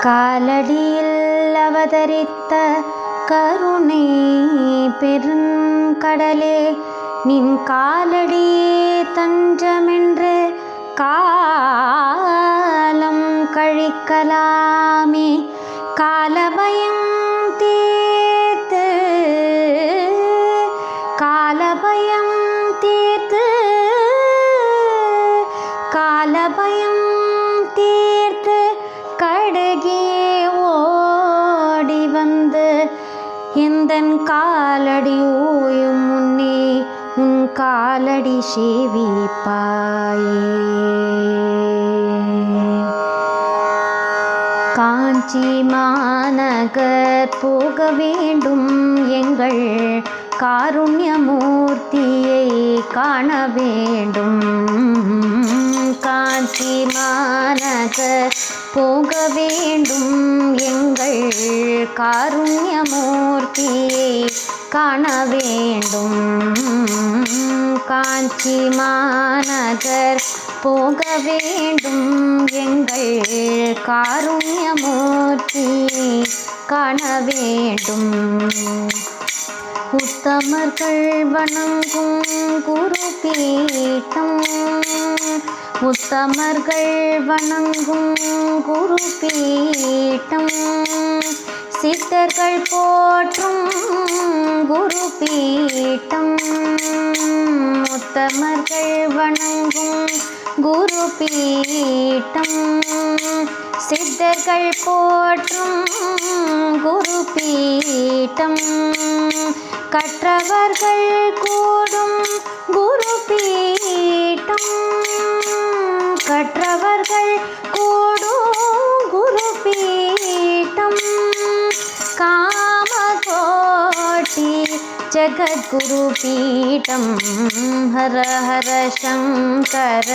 காலடியில் அவதரித்த கருணை பெருங்கடலே, நின் காலடியே தஞ்சமென்று காலம் கழிக்கலாமே. காலபயம் தீர்த்து காலபயம் தீர்த்து காலபயம் தீர்த்து கடுகியே ஓடி வந்து எந்தன் காலடி ஓயும் முன்னே உன் காலடி சேவிப்பாயே. காஞ்சி மாநகர் போக வேண்டும் எங்கள் காருண்யமூர்த்தியை காண வேண்டும். காஞ்சி மாநகர் போக வேண்டும் எங்கள் காருண்யமூர்த்தியை காண வேண்டும். காஞ்சி மாநகர் போக வேண்டும் எங்கள் காருண்யமூர்த்தியை காண வேண்டும். உத்தமர்கள் வணங்கும் குரு பீடம், உத்தமர்கள் வணங்கும் குரு பீடம், சித்தர்கள் போற்றும் குரு பீடம், உத்தமர்கள் வணங்கும் குரு பீடம், சித்தர்கள் போற்றும் குரு பீடம், கற்றவர்கள் கூடும் குரு பீடம், கற்றவர்கள் கூடும் குரு பீடம், காமகோட்டி ஜகத்குரு பீடம். ஹர ஹர சங்கர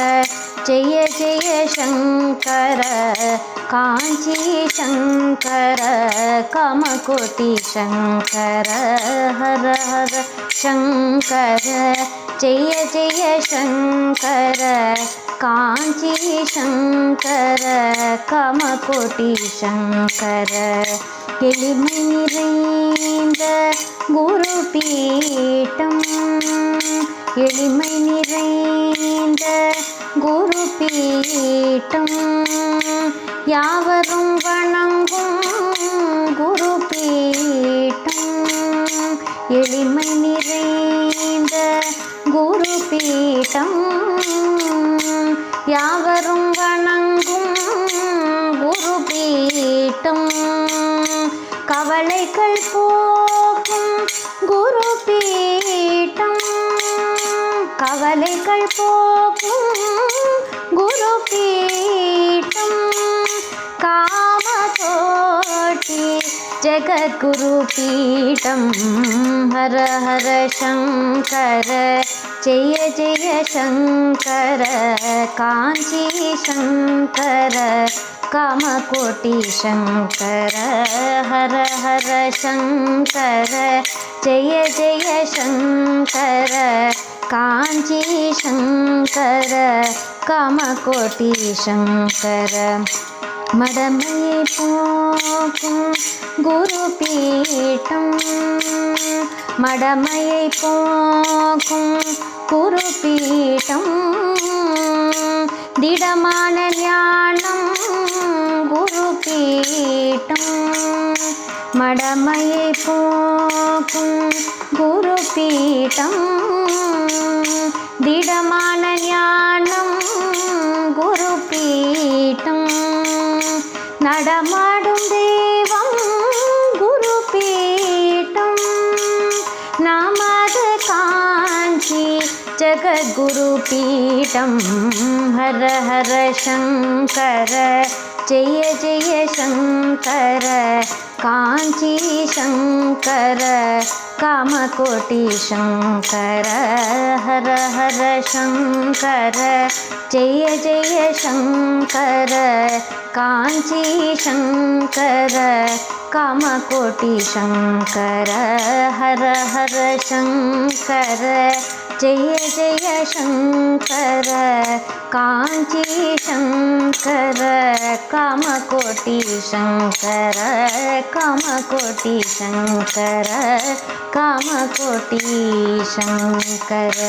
ஜெய ஜெய சங்கர, காஞ்சி சங்கர காமகோட்டி சங்கர. ஹர ஹர சங்கர ஜெய ஜெய சங்கர, காஞ்சி சங்கர காமகோட்டி சங்கர. எளிமை நிறைந்த குரு பீடம், எளிமை நிறைந்த குரு பீடம், யாவரும் வணங்கும் குரு பீடம், எளிமை நிறைந்த குரு பீடம், யாவரும் வணங்கும் குரு பீடம், கவலைகள் போக்கும் குரு பீடம், கவலைகள் போக்கும் குரு பீடம், காமகோட்டி ஜகத்குரு பீடம். ஹர ஹர சங்கர ஜெய ஜெய சங்கர, காஞ்சி சங்கர காமகோட்டி சங்கர. ஹர ஹர சங்கர ஜெய ஜெய சங்கர, காஞ்சி சங்கர காமகோட்டி சங்கர. மடமையை போக்கும் குரு பீடம், மடமையை போக்கும் குரு பீடம், திடமான ஞானம் குரு பீடம், மடமையை போக்கும் குரு பீடம், திடமான ஞானம் குரு பீடம், நடமாடும் தெய்வம் குரு பீடம், நமது காஞ்சி ஜகத்குரு பீடம். ஹர ஹர சங்கர ஜெய ஜெய சங்கர, காஞ்சி சங்கர காமகோட்டி சங்கர. ஹர ஹர சங்கர ஜெய ஜெய சங்கர, காஞ்சி சங்கர காமகோட்டி சங்கர. ஹர ஹர சங்கர जय जय शङ्कर काञ्ची शङ्कर कामकोटि शङ्कर कामकोटि शङ्कर कामकोटि शङ्कर।